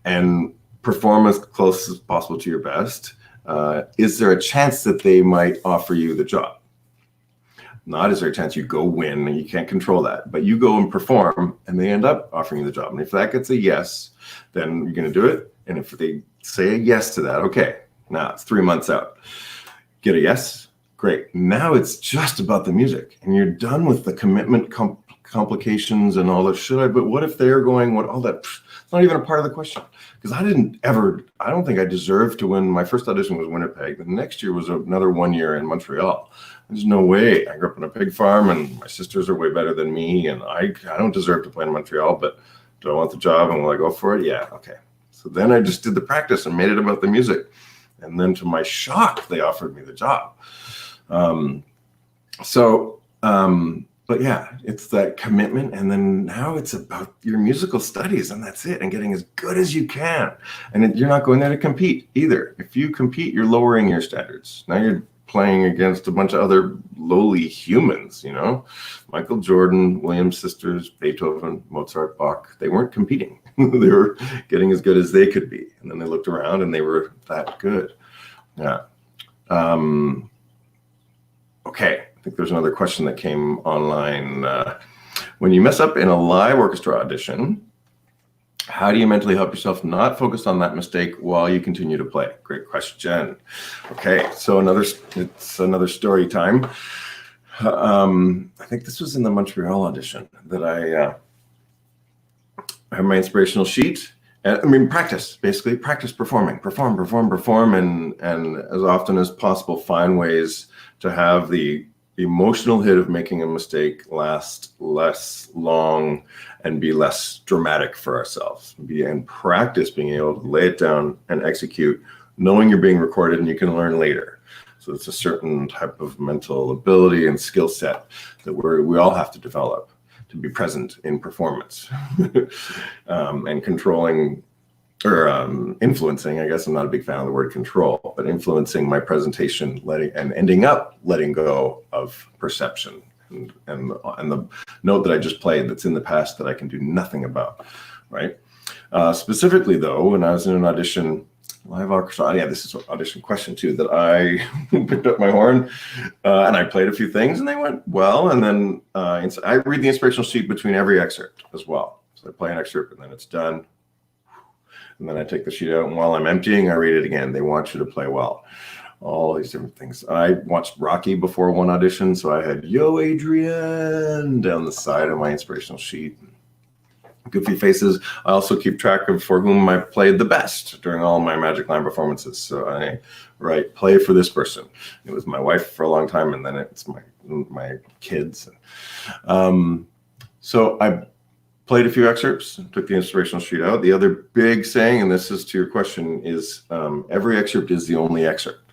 B: and perform as close as possible to your best, is there a chance that they might offer you the job? Not is there a chance you go win, and you can't control that, but you go and perform and they end up offering you the job. And if that gets a yes, then you're going to do it. And if they say a yes to that, okay, now it's 3 months out. Get a yes, great. Now it's just about the music, and you're done with the commitment complications and all that. But what if they're going, all that? It's not even a part of the question, because I don't think I deserved to win. My first audition was Winnipeg. The next year was another 1 year in Montreal. There's no way. I grew up on a pig farm, and my sisters are way better than me, and I don't deserve to play in Montreal, but do I want the job, and will I go for it? Yeah, okay. So then I just did the practice and made it about the music. And then to my shock, they offered me the job. But yeah, it's that commitment. And then now it's about your musical studies, and that's it, and getting as good as you can. And you're not going there to compete either. If you compete, you're lowering your standards. Now you're playing against a bunch of other lowly humans, Michael Jordan, Williams sisters, Beethoven, Mozart, Bach. They weren't competing. They were getting as good as they could be. And then they looked around and they were that good. Yeah. Okay, I think there's another question that came online. When you mess up in a live orchestra audition, how do you mentally help yourself not focus on that mistake while you continue to play? Great question. Okay, so it's another story time. I think this was in the Montreal audition that I have my inspirational sheet. And I mean, practice performing, perform, and as often as possible, find ways to have the emotional hit of making a mistake last less long and be less dramatic for ourselves. And practice being able to lay it down and execute, knowing you're being recorded and you can learn later. So it's a certain type of mental ability and skill set that we all have to develop to be present in performance. And controlling or influencing, I guess I'm not a big fan of the word control, but influencing my presentation, ending up letting go of perception and the note that I just played that's in the past that I can do nothing about, right? Specifically though, when I was in an audition, live orchestra, this is an audition question too, that I picked up my horn and I played a few things and they went well. And then I read the inspirational sheet between every excerpt as well. So I play an excerpt and then it's done. And then I take the sheet out, and while I'm emptying, I read it again. They want you to play well. All these different things. I watched Rocky before one audition, so I had "Yo, Adrian" down the side of my inspirational sheet. Goofy faces. I also keep track of for whom I played the best during all my Magic Line performances. So I write, play for this person. It was my wife for a long time, and then it's my kids. So I played a few excerpts, took the inspirational sheet out. The other big saying, and this is to your question, is every excerpt is the only excerpt.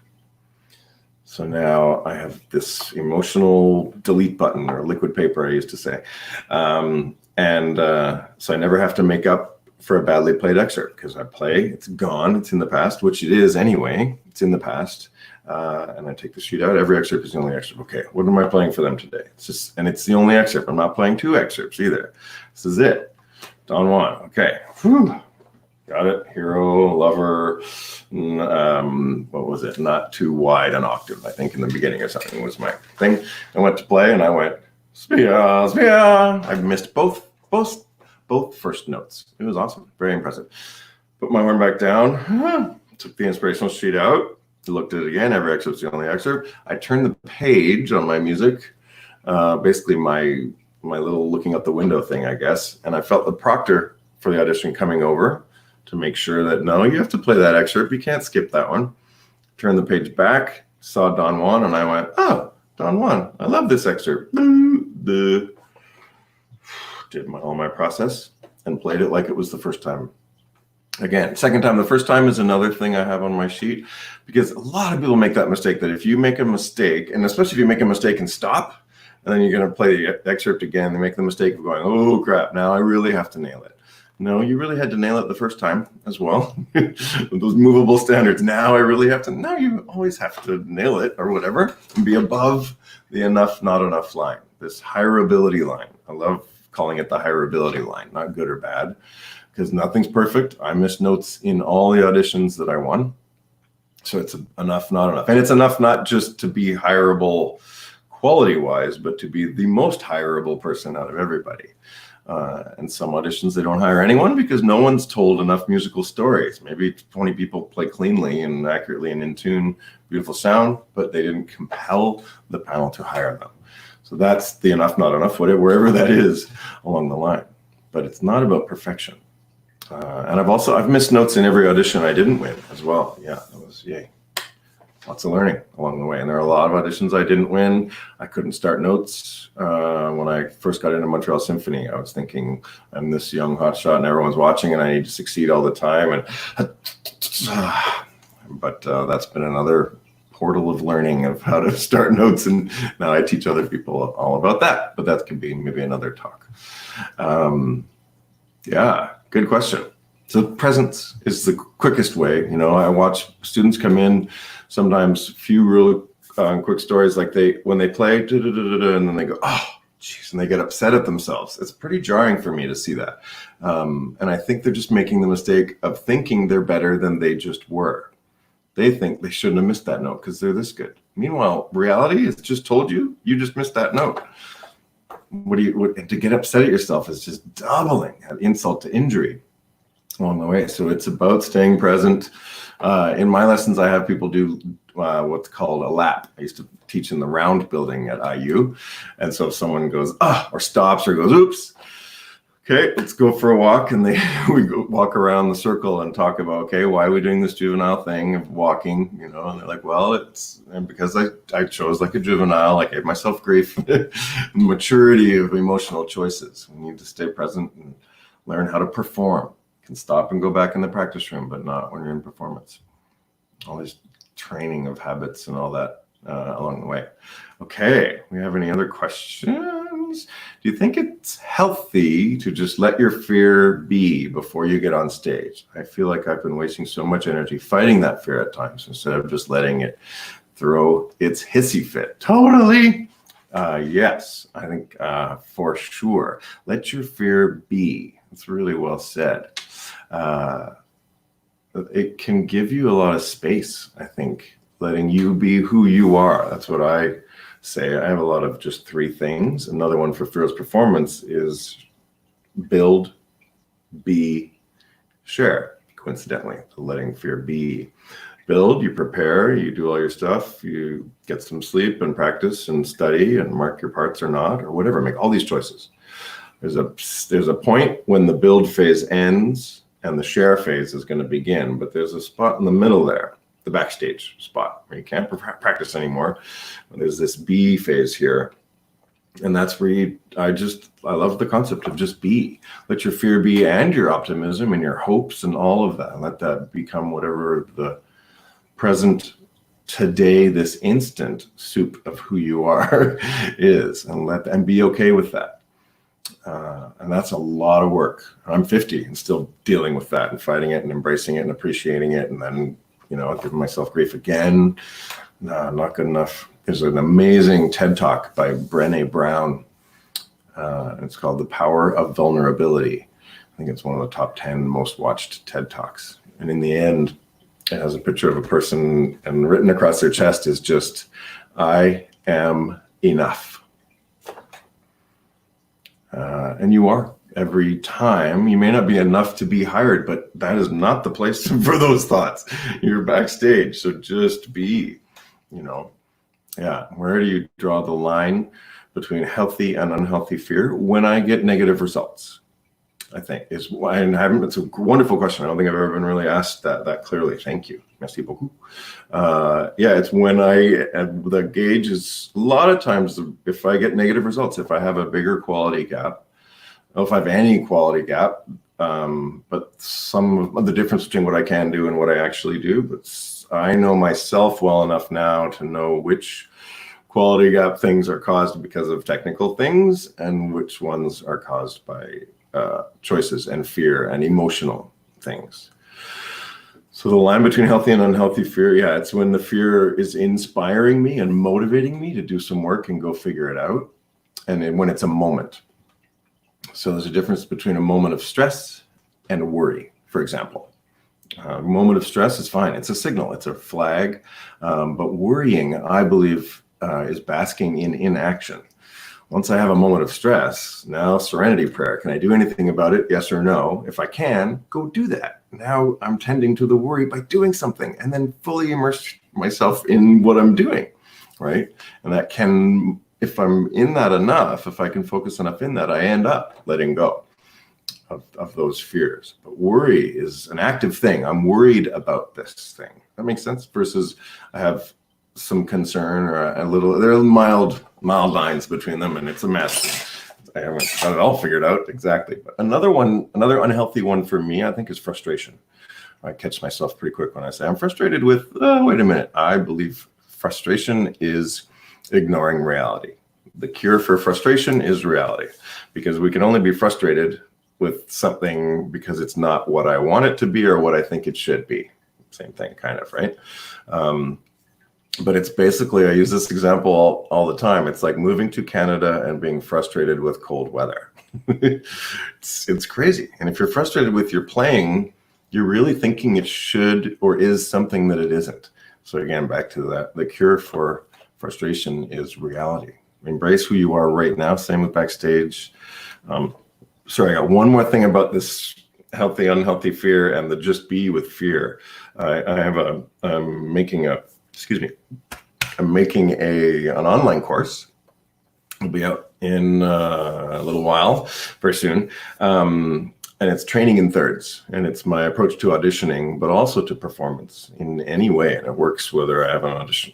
B: So now I have this emotional delete button, or liquid paper, I used to say. So I never have to make up for a badly played excerpt because I play, it's gone, it's in the past, which it is anyway, it's in the past. And I take the sheet out. Every excerpt is the only excerpt. Okay, what am I playing for them today? It's the only excerpt. I'm not playing two excerpts either. This is it. Don Juan. Okay. Whew. Got it. Hero, lover. What was it? Not too wide an octave. I think in the beginning or something was my thing. I went to play and I went Spia, Spia. I missed both first notes. It was awesome. Very impressive. Put my horn back down. Took the inspirational sheet out. Looked at it again. Every excerpt's the only excerpt. I turned the page on my music, basically my little looking out the window thing, I guess. And I felt the proctor for the audition coming over to make sure that, no, you have to play that excerpt. You can't skip that one. Turned the page back, saw Don Juan, and I went, oh, Don Juan, I love this excerpt. Did all my process and played it like it was the first time. Again, second time. The first time is another thing I have on my sheet, because a lot of people make that mistake, that if you make a mistake, and especially if you make a mistake and stop, and then you're going to play the excerpt again, they make the mistake of going, oh crap, now I really have to nail it. No, you really had to nail it the first time as well. Those movable standards. Now I really have to, no, you always have to nail it or whatever and be above the enough, not enough line. This hireability line. I love calling it the hireability line, not good or bad, because nothing's perfect. I missed notes in all the auditions that I won. So it's enough, not enough. And it's enough not just to be hireable quality-wise, but to be the most hireable person out of everybody. And some auditions, they don't hire anyone because no one's told enough musical stories. Maybe 20 people play cleanly and accurately and in tune, beautiful sound, but they didn't compel the panel to hire them. So that's the enough, not enough, wherever that is along the line. But it's not about perfection. And I've missed notes in every audition I didn't win as well. Yeah, that was yay. Lots of learning along the way. And there are a lot of auditions I didn't win. I couldn't start notes. When I first got into Montreal Symphony, I was thinking I'm this young hotshot and everyone's watching and I need to succeed all the time. But that's been another portal of learning of how to start notes. And now I teach other people all about that. But that could be maybe another talk. Yeah, good question. So presence is the quickest way. You know, I watch students come in, sometimes few really quick stories, like when they play, and then they go, oh, geez, and they get upset at themselves. It's pretty jarring for me to see that. And I think they're just making the mistake of thinking they're better than they just were. They think they shouldn't have missed that note because they're this good. Meanwhile, reality has just told you just missed that note. To get upset at yourself is just doubling an insult to injury along the way. So it's about staying present. In my lessons, I have people do what's called a lap. I used to teach in the round building at IU. And so if someone goes, or stops or goes, oops, okay, let's go for a walk. And we go walk around the circle and talk about, okay, why are we doing this juvenile thing of walking? And they're like, well, it's because I chose like a juvenile. I gave myself grief, maturity of emotional choices. We need to stay present and learn how to perform. You can stop and go back in the practice room, but not when you're in performance. All this training of habits and all that along the way. Okay, we have any other questions? Do you think it's healthy to just let your fear be before you get on stage? I feel like I've been wasting so much energy fighting that fear at times instead of just letting it throw its hissy fit. Totally. Yes, I think for sure. Let your fear be. It's really well said. It can give you a lot of space, I think, letting you be who you are. That's what I say. I have a lot of just 3 things. Another one for fearless performance is build, be, share. Coincidentally, letting fear be. Build, you prepare, you do all your stuff, you get some sleep and practice and study and mark your parts or not, or whatever, make all these choices. There's a point when the build phase ends and the share phase is going to begin, but there's a spot in the middle there, the backstage spot, where you can't practice anymore. There's this be phase here, and that's where I love the concept of just be. Let your fear be, and your optimism and your hopes and all of that. Let that become whatever the present, today, this instant soup of who you are is, and be okay with that. And that's a lot of work. I'm 50 and still dealing with that and fighting it and embracing it and appreciating it. And then, giving myself grief again. No, not good enough. There's an amazing TED Talk by Brené Brown. It's called The Power of Vulnerability. I think it's one of the top 10 most watched TED Talks. And in the end, it has a picture of a person, and written across their chest is just, I am enough. And you are. Every time, you may not be enough to be hired, but that is not the place for those thoughts. You're backstage, so just be, where do you draw the line between healthy and unhealthy fear? When I get negative results, I think it's a wonderful question. I don't think I've ever been really asked that clearly. Thank you. Merci beaucoup. It's when the gauge is a lot of times, if I get negative results, if I have a bigger quality gap, if I have any quality gap, but some of the difference between what I can do and what I actually do. But I know myself well enough now to know which quality gap things are caused because of technical things and which ones are caused by choices and fear and emotional things. So the line between healthy and unhealthy fear, it's when the fear is inspiring me and motivating me to do some work and go figure it out. And then when it's a moment. So there's a difference between a moment of stress and worry, for example. A moment of stress is fine. It's a signal. It's a flag. But worrying, I believe, is basking in inaction. Once I have a moment of stress, now serenity prayer. Can I do anything about it? Yes or no? If I can, go do that. Now I'm tending to the worry by doing something and then fully immerse myself in what I'm doing, right? And that can, if I'm in that enough, if I can focus enough in that, I end up letting go of those fears. But worry is an active thing. I'm worried about this thing. That makes sense? Versus I have some concern or there are mild lines between them, and it's a mess. I haven't got it all figured out exactly. But another unhealthy one for me, I think, is frustration. I catch myself pretty quick when I say I'm frustrated with, wait a minute. I believe frustration is ignoring reality. The cure for frustration is reality, because we can only be frustrated with something because it's not what I want it to be or what I think it should be. Same thing, kind of, right? But it's basically, I use this example all the time. It's like moving to Canada and being frustrated with cold weather. It's crazy. And if you're frustrated with your playing, you're really thinking it should or is something that it isn't. So again, back to that, the cure for frustration is reality. Embrace who you are right now. Same with Backstage. Sorry, I got one more thing about this healthy, unhealthy fear and the just be with fear. I'm making an online course. It'll be out in a little while, very soon. And it's training in thirds, and it's my approach to auditioning, but also to performance in any way. And it works whether I have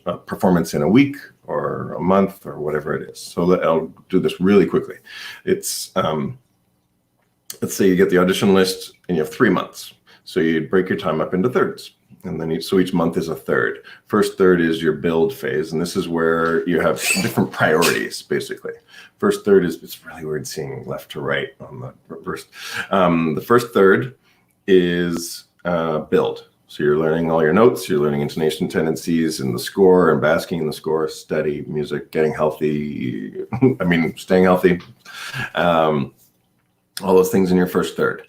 B: a performance in a week or a month or whatever it is. So I'll do this really quickly. It's, let's say you get the audition list and you have 3 months. So you break your time up into thirds. And then each month is a third. First third is your build phase. And this is where you have different priorities, basically. First third is, it's really weird seeing left to right on the first. The first third is build. So you're learning all your notes, you're learning intonation tendencies and the score and basking in the score, steady music, getting healthy, staying healthy, all those things in your first third.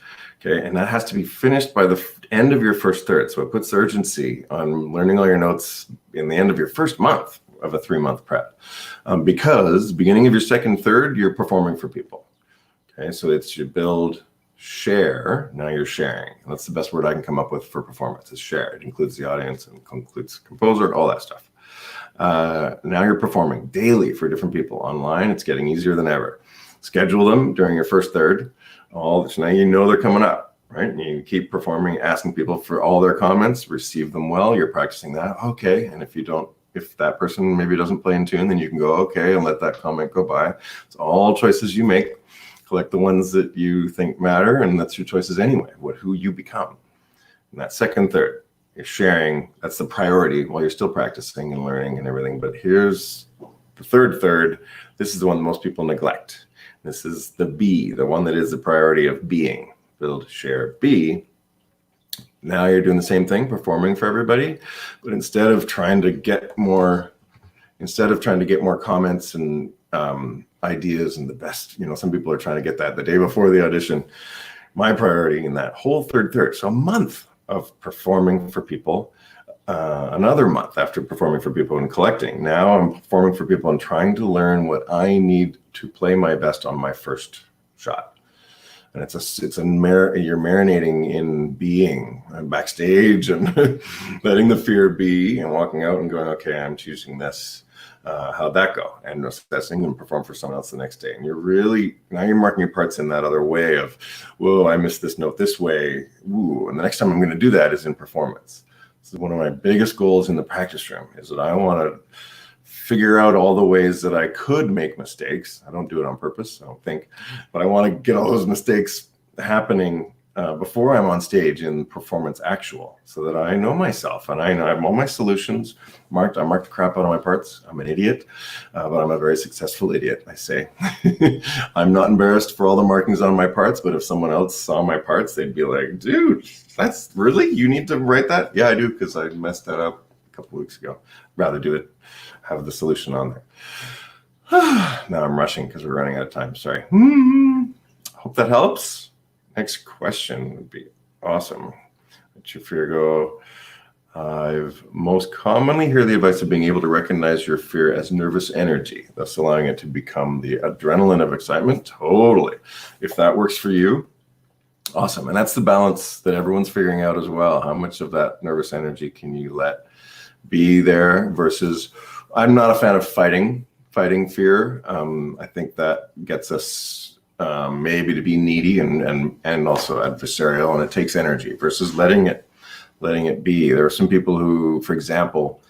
B: Okay, and that has to be finished by the end of your first third. So it puts urgency on learning all your notes in the end of your first month of a 3-month prep. Because beginning of your second third, you're performing for people. Okay, so it's your build, share, now you're sharing. And that's the best word I can come up with for performance, is share. It includes the audience and includes composer, all that stuff. Now you're performing daily for different people online. It's getting easier than ever. Schedule them during your first third. So now you know they're coming up, right? And you keep performing, asking people for all their comments, receive them well. You're practicing that. Okay. And if that person maybe doesn't play in tune, then you can go, okay, and let that comment go by. It's all choices you make. Collect the ones that you think matter, and that's your choices anyway, who you become. And that second third, you're sharing. That's the priority while you're still practicing and learning and everything. But here's the third third. This is the one that most people neglect. This is the B, the one that is the priority of being. Build, share, be. Now you're doing the same thing, performing for everybody, but instead of trying to get more comments and ideas and the best, some people are trying to get that the day before the audition. My priority in that whole third, so a month of performing for people, another month after performing for people and collecting. Now I'm performing for people and trying to learn what I need to play my best on my first shot. And you're marinating in being backstage and letting the fear be and walking out and going, okay, I'm choosing this. How'd that go? And assessing and perform for someone else the next day. And now you're marking your parts in that other way of, whoa, I missed this note this way. Ooh, and the next time I'm going to do that is in performance. This is one of my biggest goals in the practice room, is that I want to figure out all the ways that I could make mistakes. I don't do it on purpose, I don't think, but I want to get all those mistakes happening before I'm on stage in performance actual, so that I know myself and I have all my solutions marked. I mark the crap out of my parts. I'm an idiot, but I'm a very successful idiot, I say. I'm not embarrassed for all the markings on my parts, but if someone else saw my parts, they'd be like, dude, that's really, you need to write that? Yeah, I do, because I messed that up a couple weeks ago. Rather do it, have the solution on there. Now I'm rushing because we're running out of time. Sorry. Hope that helps. Next question would be awesome. Let your fear go. I've most commonly heard the advice of being able to recognize your fear as nervous energy, thus allowing it to become the adrenaline of excitement. Totally. If that works for you, awesome. And that's the balance that everyone's figuring out as well. How much of that nervous energy can you let be there versus, I'm not a fan of fighting fear. I think that gets us maybe to be needy and also adversarial, and it takes energy versus letting it be. There are some people who, for example,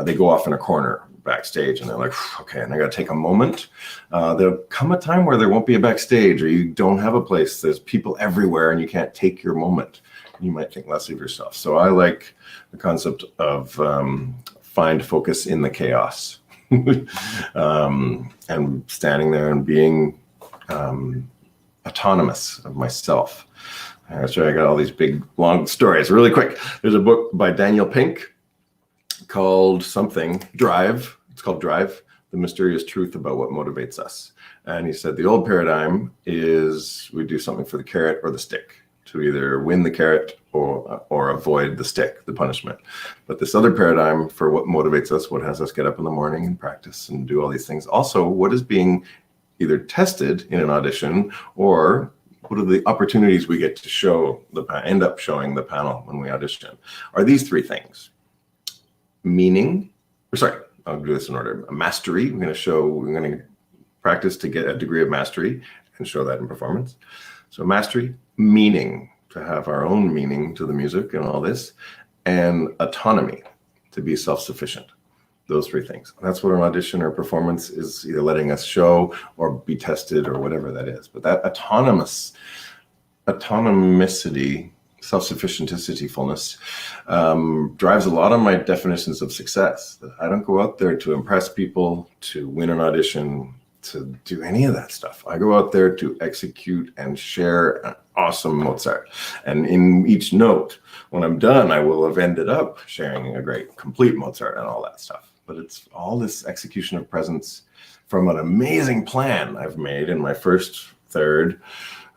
B: they go off in a corner backstage and they're like, okay, and I got to take a moment. There'll come a time where there won't be a backstage, or you don't have a place. There's people everywhere and you can't take your moment. You might think less of yourself. So I like the concept of find focus in the chaos and standing there and being autonomous of myself. That's right. I got all these big, long stories. Really quick. There's a book by Daniel Pink called Drive. It's called Drive, The Mysterious Truth About What Motivates Us. And he said the old paradigm is we do something for the carrot or the stick. to either win the carrot or avoid the stick, the punishment. But this other paradigm for what motivates us, what has us get up in the morning and practice and do all these things. Also, what is being either tested in an audition, or what are the opportunities we get to end up showing the panel when we audition, are these three things. I'll do this in order. Mastery, we're going to practice to get a degree of mastery and show that in performance. So mastery, meaning, to have our own meaning to the music and all this, and autonomy, to be self-sufficient. Those three things. That's what an audition or performance is either letting us show or be tested or whatever that is. But that autonomicity, self-sufficienticity-fulness drives a lot of my definitions of success. I don't go out there to impress people, to win an audition, to do any of that stuff. I go out there to execute and share an awesome Mozart. And in each note, when I'm done, I will have ended up sharing a great, complete Mozart and all that stuff. But it's all this execution of presence from an amazing plan I've made in my first third.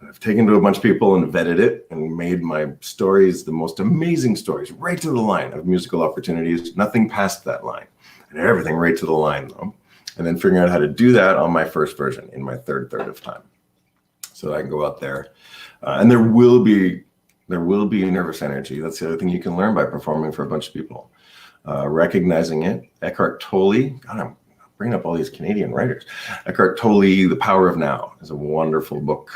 B: I've taken to a bunch of people and vetted it and made my stories the most amazing stories, right to the line of musical opportunities, nothing past that line, and everything right to the line though. And then figuring out how to do that on my first version in my third of time. So that I can go out there. And there will be nervous energy. That's the other thing you can learn by performing for a bunch of people. Recognizing it. Eckhart Tolle, God, I'm bringing up all these Canadian writers. Eckhart Tolle, The Power of Now, is a wonderful book.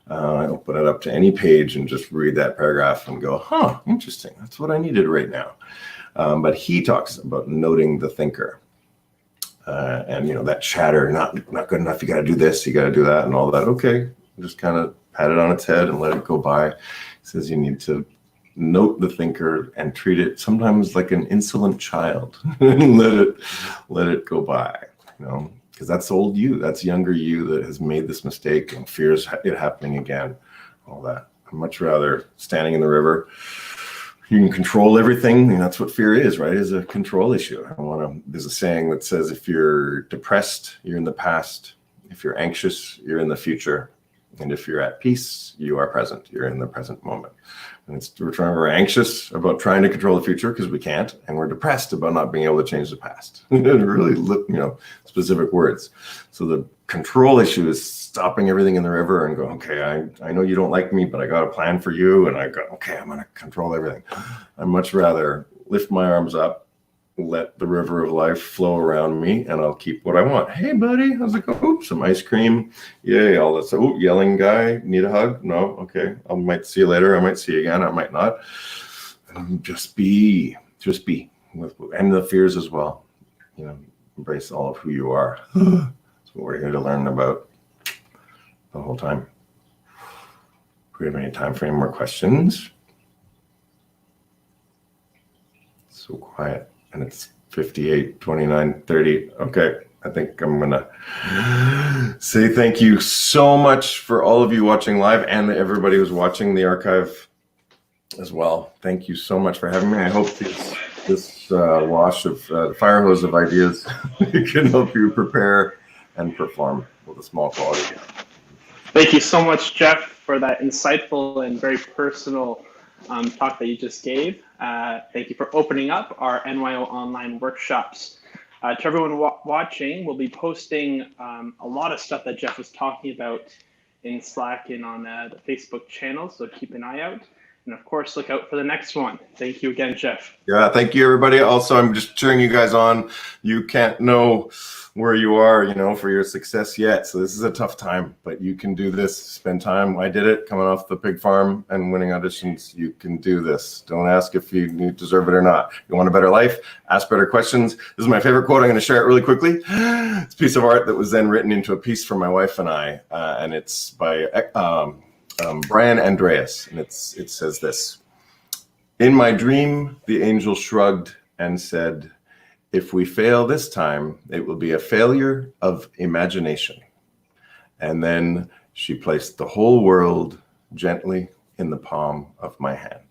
B: I'll put it up to any page and just read that paragraph and go, huh, interesting. That's what I needed right now. But he talks about noting the thinker. And that chatter, not good enough, you got to do this, you got to do that, and all that. Okay, just kind of pat it on its head and let it go by. He says you need to note the thinker and treat it sometimes like an insolent child and let it go by, because that's old you, that's younger you that has made this mistake and fears it happening again, all that. I'd much rather standing in the river. You can control everything, and that's what fear is, right? Is a control issue. There's a saying that says, if you're depressed, you're in the past. If you're anxious, you're in the future. And if you're at peace, you are present. You're in the present moment. And we're anxious about trying to control the future because we can't, and we're depressed about not being able to change the past. Really, specific words. So the control issue is stopping everything in the river and go, okay, I know you don't like me, but I got a plan for you, and I'm going to control everything. I'd much rather lift my arms up, let the river of life flow around me, and I'll keep what I want. Hey, buddy, how's it going? Oops, some ice cream. Yay, all this. Oh, yelling guy, need a hug? No? Okay, I might see you later. I might see you again. I might not. And just be, and the fears as well. Embrace all of who you are. That's what we're here to learn about the whole time. Do we have any time for any more questions? So quiet. And it's 58, 29, 30. Okay, I think I'm going to say thank you so much for all of you watching live and everybody who's watching the archive as well. Thank you so much for having me. I hope this wash of fire hose of ideas can help you prepare and perform with a small quality.
A: Thank you so much, Jeff, for that insightful and very personal talk that you just gave. Thank you for opening up our NYO online workshops. To everyone watching, we'll be posting a lot of stuff that Jeff was talking about in Slack and on the Facebook channel, so keep an eye out. And of course, look out for the next one. Thank you again, Jeff. Yeah,
B: thank you, everybody. Also, I'm just cheering you guys on. You can't know where you are, for your success yet. So this is a tough time, but you can do this. Spend time. I did it coming off the pig farm and winning auditions. You can do this. Don't ask if you deserve it or not. You want a better life? Ask better questions. This is my favorite quote. I'm going to share it really quickly. It's a piece of art that was then written into a piece for my wife and I, and it's by Brian Andreas, and it says this: in my dream, the angel shrugged and said, if we fail this time, it will be a failure of imagination. And then she placed the whole world gently in the palm of my hand.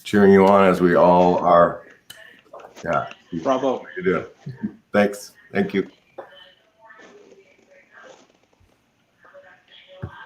B: Cheering you on as we all are. Yeah.
A: Bravo.
B: You do. Thanks. Thank you.